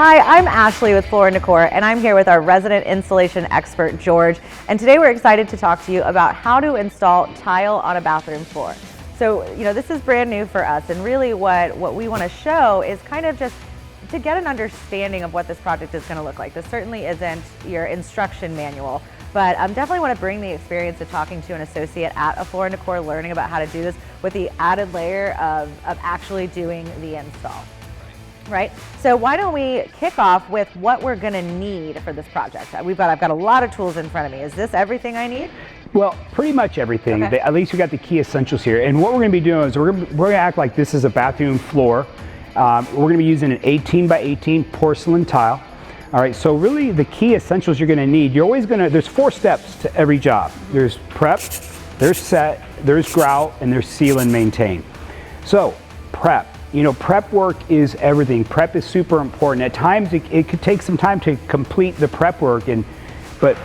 Hi, I'm Ashley with Floor & Decor, and I'm here with our resident installation expert, George. And today we're excited to talk to you about how to install tile on a bathroom floor. So, this is brand new for us, and really what we want to show is kind of just to get an understanding of what this project is going to look like. This certainly isn't your instruction manual, but I definitely want to bring the experience of talking to an associate at a Floor & Decor, learning about how to do this with the added layer of actually doing the install. Right? So why don't we kick off with what we're going to need for this project? I've got a lot of tools in front of me. Is this everything I need? Well, pretty much everything. Okay. At least we got the key essentials here. And what we're going to be doing is we're going to act like this is a bathroom floor. We're going to be using an 18 by 18 porcelain tile. All right, so really the key essentials you're going to need, there's 4 steps to every job. There's prep, there's set, there's grout, and there's seal and maintain. So prep. Prep work is everything. Prep is super important. At times, it could take some time to complete the prep work, but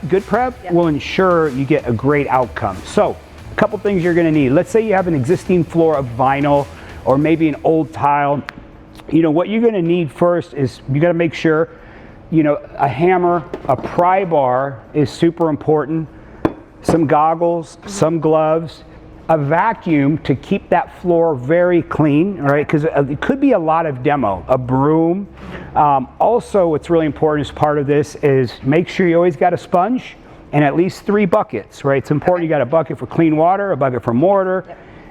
good prep will ensure you get a great outcome. So, a couple things you're going to need. Let's say you have an existing floor of vinyl or maybe an old tile. What you're going to need first is you got to make sure, a hammer, a pry bar is super important, some goggles, some gloves, a vacuum to keep that floor very clean, all right? Because it could be a lot of demo, a broom. Also, what's really important as part of this is make sure you always got a sponge and at least 3 buckets, right? It's important you got a bucket for clean water, a bucket for mortar,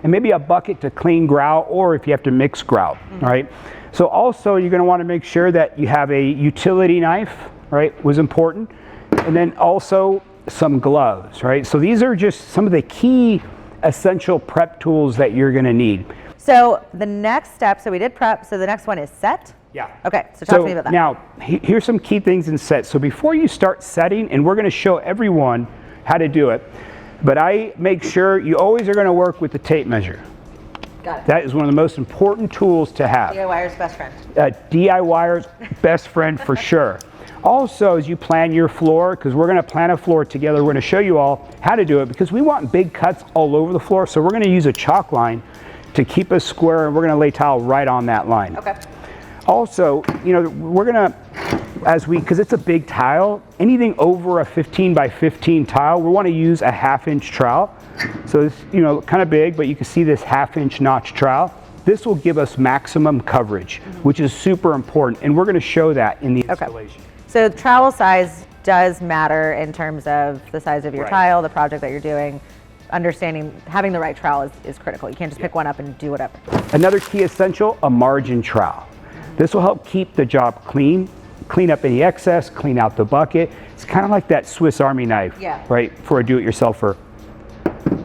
and maybe a bucket to clean grout, or if you have to mix grout, all right? So also, you're gonna wanna make sure that you have a utility knife, right, was important, and then also some gloves, right? So these are just some of the key essential prep tools that you're going to need. So the next step, so we did prep, so the next one is set? Yeah. Okay, so talk to me about that. Now, here's some key things in set. So before you start setting, and we're going to show everyone how to do it, but I make sure you always are going to work with the tape measure. Got it. That is one of the most important tools to have. DIYer's best friend. DIYer's best friend for sure. Also, as you plan your floor, because we're going to plan a floor together, we're going to show you all how to do it because we want big cuts all over the floor. So we're going to use a chalk line to keep us square, and we're going to lay tile right on that line. Okay. Also, we're going to, because it's a big tile, anything over a 15 by 15 tile, we want to use a 1/2 inch trowel. So it's, kind of big, but you can see this 1/2 inch notch trowel. This will give us maximum coverage, which is super important, and we're going to show that in the installation. So trowel size does matter in terms of the size of your tile, the project that you're doing. Understanding, having the right trowel is critical. You can't just pick one up and do whatever. Another key essential, a margin trowel. This will help keep the job clean up any excess, clean out the bucket. It's kind of like that Swiss Army knife, right, for a do-it-yourselfer.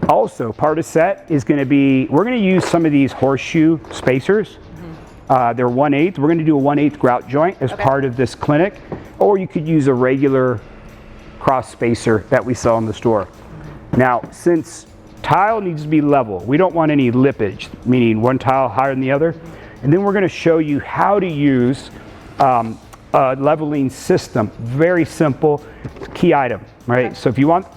Also, part of set is going to be, we're going to use some of these horseshoe spacers. They're 1/8. We're going to do a 1/8 grout joint as part of this clinic, or you could use a regular cross spacer that we sell in the store. Now, since tile needs to be level, we don't want any lippage, meaning one tile higher than the other. And then we're going to show you how to use a leveling system. Very simple, key item, right? So if you want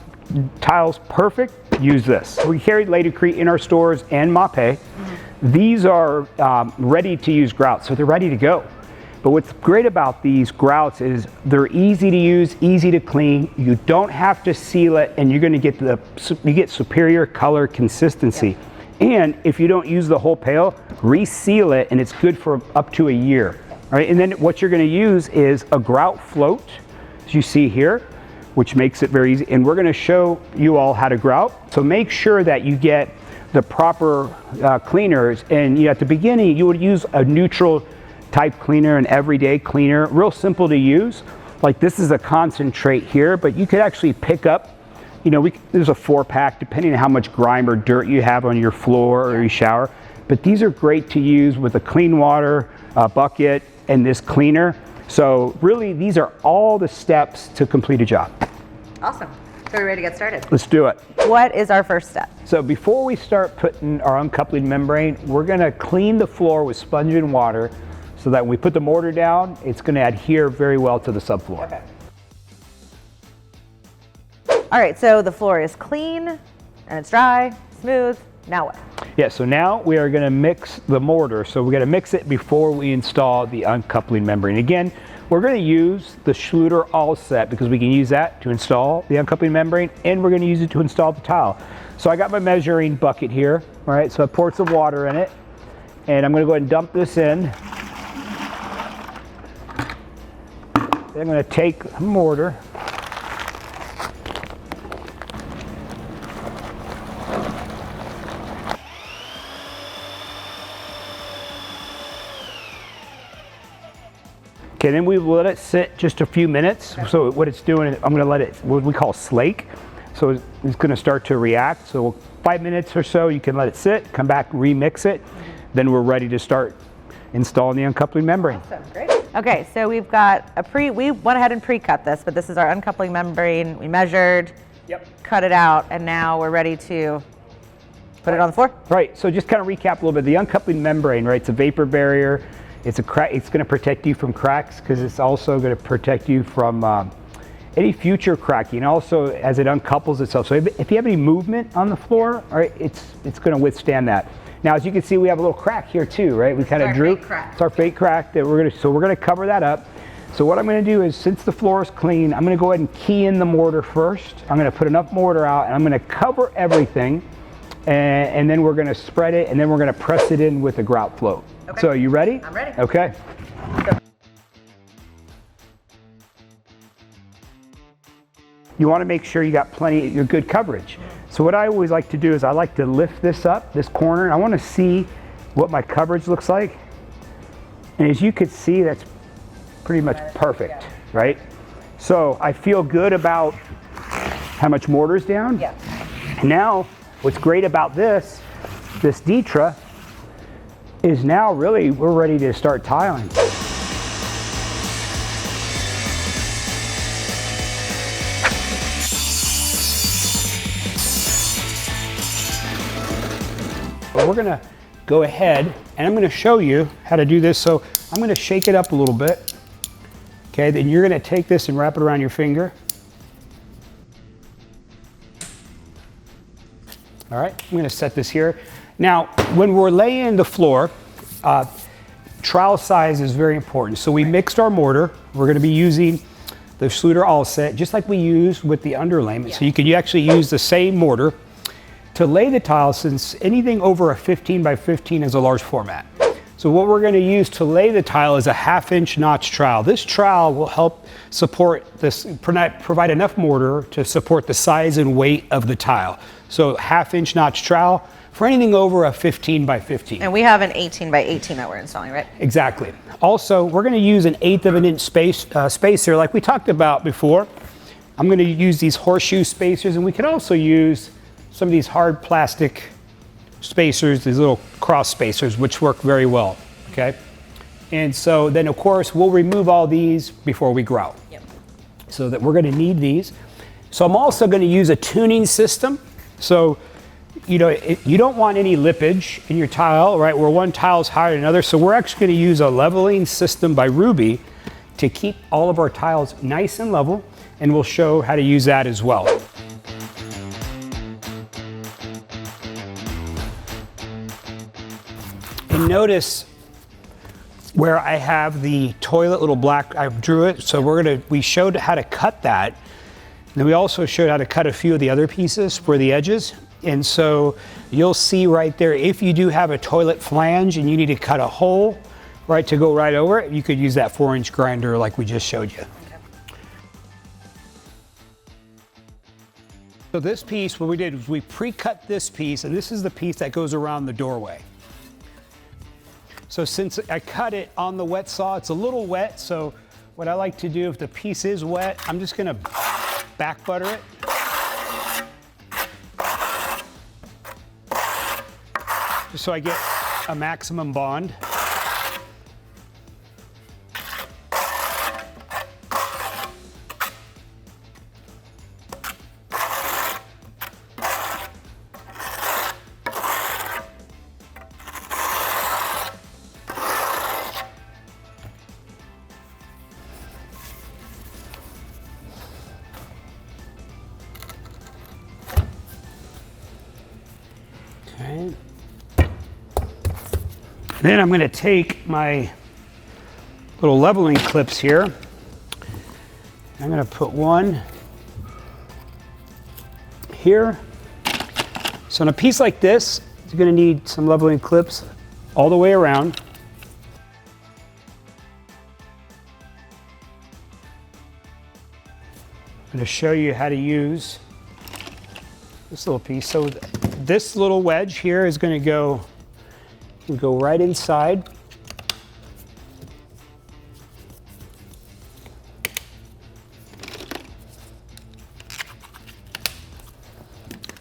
tiles perfect, use this. We carry Laticrete in our stores and Mapei. These are ready to use grouts, so they're ready to go. But what's great about these grouts is they're easy to use, easy to clean. You don't have to seal it, and you're going to get superior color consistency. And if you don't use the whole pail, reseal it, and it's good for up to a year. All right, and then what you're going to use is a grout float, as you see here, which makes it very easy. And we're going to show you all how to grout. So make sure that you get the proper cleaners. And at the beginning, you would use a neutral type cleaner, an everyday cleaner, real simple to use. Like this is a concentrate here, but you could actually pick up, there's a 4-pack depending on how much grime or dirt you have on your floor or your shower. But these are great to use with a clean water bucket and this cleaner. So really, these are all the steps to complete a job. Awesome. So we're ready to get started. Let's do it. What is our first step? So before we start putting our uncoupling membrane, we're going to clean the floor with sponge and water so that when we put the mortar down, it's going to adhere very well to the subfloor. Okay. All right, so the floor is clean and it's dry, smooth. Now what? Yeah, so now we are going to mix the mortar. So we're going to mix it before we install the uncoupling membrane. Again, we're going to use the Schluter all set because we can use that to install the uncoupling membrane, and we're going to use it to install the tile. So I got my measuring bucket here, all right? So I poured some water in it, and I'm going to go ahead and dump this in. Then I'm going to take a mortar. Okay, then we will let it sit just a few minutes. Okay. So what it's doing, I'm gonna let it, what we call slake. So it's gonna start to react. So 5 minutes or so, you can let it sit, come back, remix it. Then we're ready to start installing the uncoupling membrane. Awesome, great. Okay, so we've got we went ahead and pre-cut this, but this is our uncoupling membrane. We measured, cut it out, and now we're ready to put it on the floor. Right, so just kind of recap a little bit. The uncoupling membrane, right, it's a vapor barrier. It's going to protect you from cracks because it's also going to protect you from any future cracking. Also, as it uncouples itself. So if you have any movement on the floor, all right, it's going to withstand that. Now, as you can see, we have a little crack here too, right? We kind of drew. It's our fake crack that we're going to cover that up. So what I'm going to do is, since the floor is clean, I'm going to go ahead and key in the mortar first. I'm going to put enough mortar out, and I'm going to cover everything, and then we're going to spread it, and then we're going to press it in with a grout float. Okay. So you ready? I'm ready. Okay. You want to make sure you got plenty of good coverage. So what I always like to do is I like to lift this up, this corner. I want to see what my coverage looks like. And as you can see, that's pretty much perfect, right? So I feel good about how much mortar is down. Yeah. Now, what's great about this Detra, is now really, we're ready to start tiling. We're gonna go ahead and I'm gonna show you how to do this. So I'm gonna shake it up a little bit. Okay, then you're gonna take this and wrap it around your finger. All right, I'm gonna set this here. Now, when we're laying the floor, trowel size is very important. So we mixed our mortar. We're going to be using the Schluter all set, just like we used with the underlayment. Yeah. So you can actually use the same mortar to lay the tile, since anything over a 15 by 15 is a large format. So what we're going to use to lay the tile is a 1/2-inch notch trowel. This trowel will help support this, provide enough mortar to support the size and weight of the tile. So 1/2-inch notch trowel for anything over a 15 by 15. And we have an 18 by 18 that we're installing, right? Exactly. Also, we're going to use an 1/8 of an inch spacer like we talked about before. I'm going to use these horseshoe spacers, and we can also use some of these hard plastic spacers, these little cross spacers, which work very well, okay? And so then, of course, we'll remove all these before we grout. Yep. So that we're going to need these. So I'm also going to use a tuning system. So, you know, you don't want any lippage in your tile, right, where one tile is higher than another. So we're actually going to use a leveling system by Ruby to keep all of our tiles nice and level, and we'll show how to use that as well. And notice where I have the toilet little black, I drew it. So we showed how to cut that. And then we also showed how to cut a few of the other pieces for the edges. And so you'll see right there, if you do have a toilet flange and you need to cut a hole, right, to go right over it, you could use that 4-inch grinder like we just showed you. Okay. So this piece, what we did was we pre-cut this piece, and this is the piece that goes around the doorway. So since I cut it on the wet saw, it's a little wet, so what I like to do, if the piece is wet, I'm just gonna back butter it. Just so I get a maximum bond. Okay. Then I'm going to take my little leveling clips here. I'm going to put one here. So on a piece like this, you're going to need some leveling clips all the way around. I'm going to show you how to use this little piece. So this little wedge here is going to go right inside.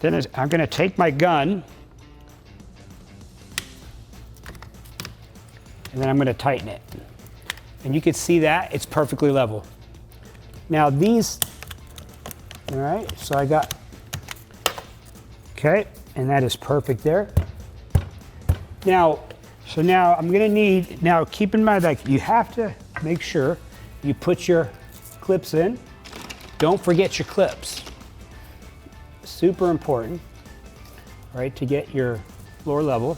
Then I'm going to take my gun and then I'm going to tighten it. And you can see that it's perfectly level. Now these, all right, so I got, okay, and that is perfect there. Now, so now I'm going to need, now keep in mind that you have to make sure you put your clips in. Don't forget your clips. Super important, right, to get your floor level.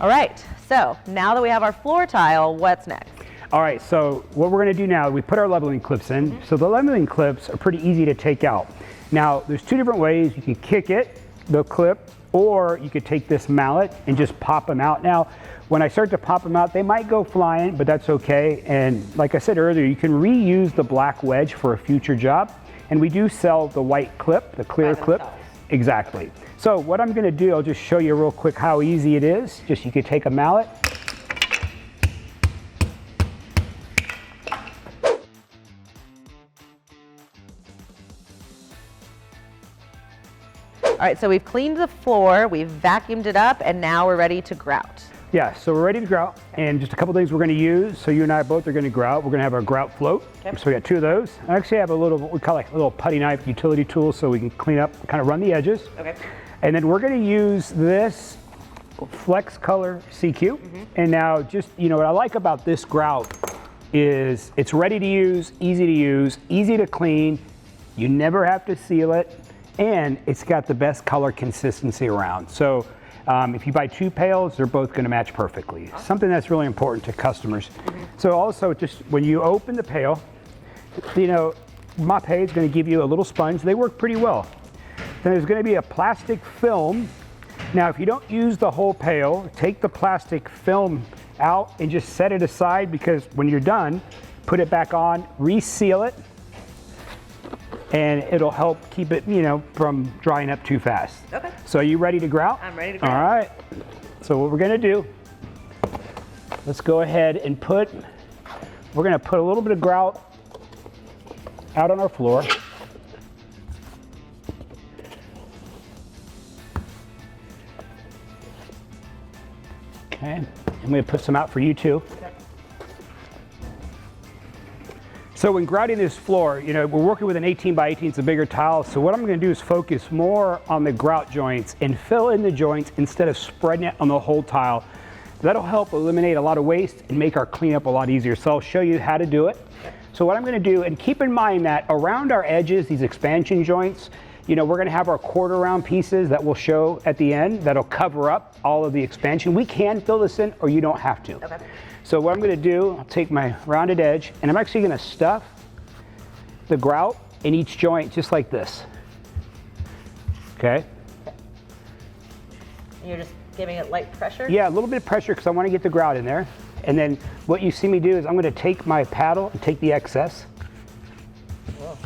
All right, so now that we have our floor tile, what's next? All right, so what we're going to do now, we put our leveling clips in. So the leveling clips are pretty easy to take out. Now, there's two different ways. You can kick it, the clip, or you could take this mallet and just pop them out. Now, when I start to pop them out, they might go flying, but that's okay. And like I said earlier, you can reuse the black wedge for a future job. And we do sell the white clip, the clear clip. Exactly. So what I'm going to do, I'll just show you real quick how easy it is. Just you could take a mallet. All right, so we've cleaned the floor, we've vacuumed it up, and now we're ready to grout. Yeah, so we're ready to grout, and just a couple things we're going to use. So you and I both are going to grout. We're going to have our grout float. Okay. So we got two of those. I actually have a little, what we call like a little putty knife utility tool, so we can clean up, kind of run the edges. Okay. And then we're going to use this Flex Color CQ. And now just, you know, what I like about this grout is it's ready to use, easy to clean. You never have to seal it, and it's got the best color consistency around. So if you buy two pails, they're both going to match perfectly. Something that's really important to customers. So also, just when you open the pail, you know, Mop-Hay is going to give you a little sponge. They work pretty well. Then there's going to be a plastic film. Now, if you don't use the whole pail, take the plastic film out and just set it aside, because when you're done, put it back on, reseal it, and it'll help keep it, you know, from drying up too fast. Okay. So are you ready to grout? I'm ready to grout. All right. So what we're going to do, let's go ahead and we're going to put a little bit of grout out on our floor. Okay, I'm going to put some out for you too. Okay. So when grouting this floor, you know, we're working with an 18 by 18, it's a bigger tile. So what I'm going to do is focus more on the grout joints and fill in the joints instead of spreading it on the whole tile. That'll help eliminate a lot of waste and make our cleanup a lot easier. So I'll show you how to do it. So what I'm going to do, and keep in mind that around our edges, these expansion joints, you know, we're going to have our quarter round pieces that we'll show at the end that'll cover up all of the expansion. We can fill this in, or you don't have to. Okay. So what I'm going to do, I'll take my rounded edge, and I'm actually going to stuff the grout in each joint just like this. Okay. You're just giving it light pressure? Yeah, a little bit of pressure because I want to get the grout in there. And then what you see me do is I'm going to take my paddle and take the excess. Whoa.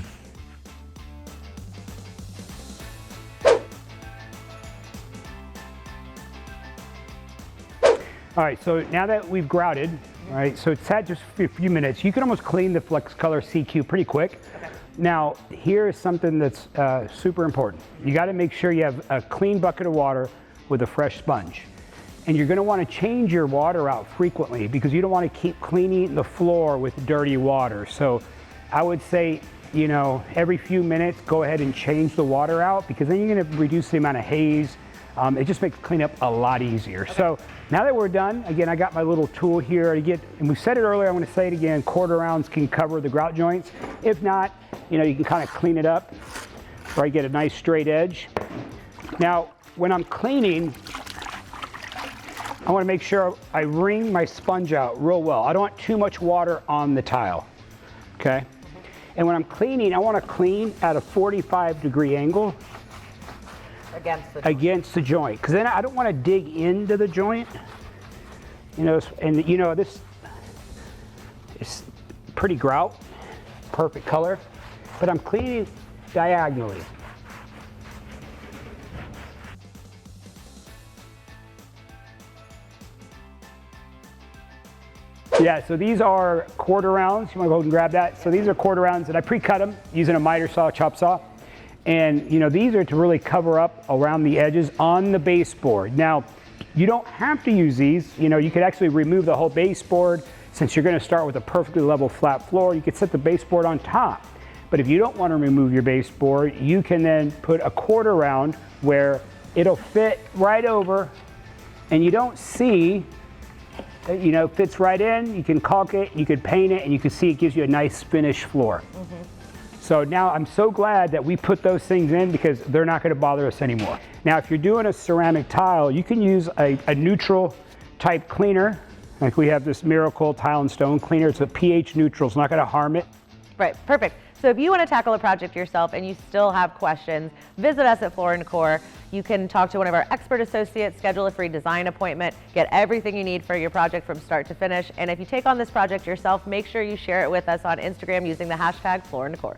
All right, so now that we've grouted, right? So it sat just for a few minutes. You can almost clean the Flex Color CQ pretty quick. Okay. Now, here's something that's super important. You got to make sure you have a clean bucket of water with a fresh sponge. And you're going to want to change your water out frequently because you don't want to keep cleaning the floor with dirty water. So I would say, you know, every few minutes, go ahead and change the water out because then you're going to reduce the amount of haze. It just makes cleanup a lot easier. Okay. So now that we're done, again, I got my little tool here to get, and we said it earlier, I'm going to say it again, quarter rounds can cover the grout joints. If not, you know, you can kind of clean it up or I get a nice straight edge. Now, when I'm cleaning, I want to make sure I wring my sponge out real well. I don't want too much water on the tile, okay? And when I'm cleaning, I want to clean at a 45-degree angle against the joint, because then I don't want to dig into the joint, you know. And you know, this is pretty grout, perfect color, but I'm cleaning diagonally. Yeah, so these are quarter rounds. You want to go ahead and grab that. So these are quarter rounds, and I pre-cut them using a miter saw, chop saw. And you know, these are to really cover up around the edges on the baseboard. Now, you don't have to use these. You know, you could actually remove the whole baseboard. Since you're going to start with a perfectly level flat floor, you could set the baseboard on top. But if you don't want to remove your baseboard, you can then put a quarter round where it'll fit right over, and you don't see, you know, fits right in. You can caulk it, you could paint it, and you can see it gives you a nice finished floor. So now I'm so glad that we put those things in because they're not going to bother us anymore. Now, if you're doing a ceramic tile, you can use a neutral type cleaner. Like we have this Miracle Tile and Stone Cleaner. It's a pH neutral. It's not going to harm it. Right, perfect. So if you want to tackle a project yourself and you still have questions, visit us at Floor & Decor. You can talk to one of our expert associates, schedule a free design appointment, get everything you need for your project from start to finish. And if you take on this project yourself, make sure you share it with us on Instagram using the hashtag Floor & Decor.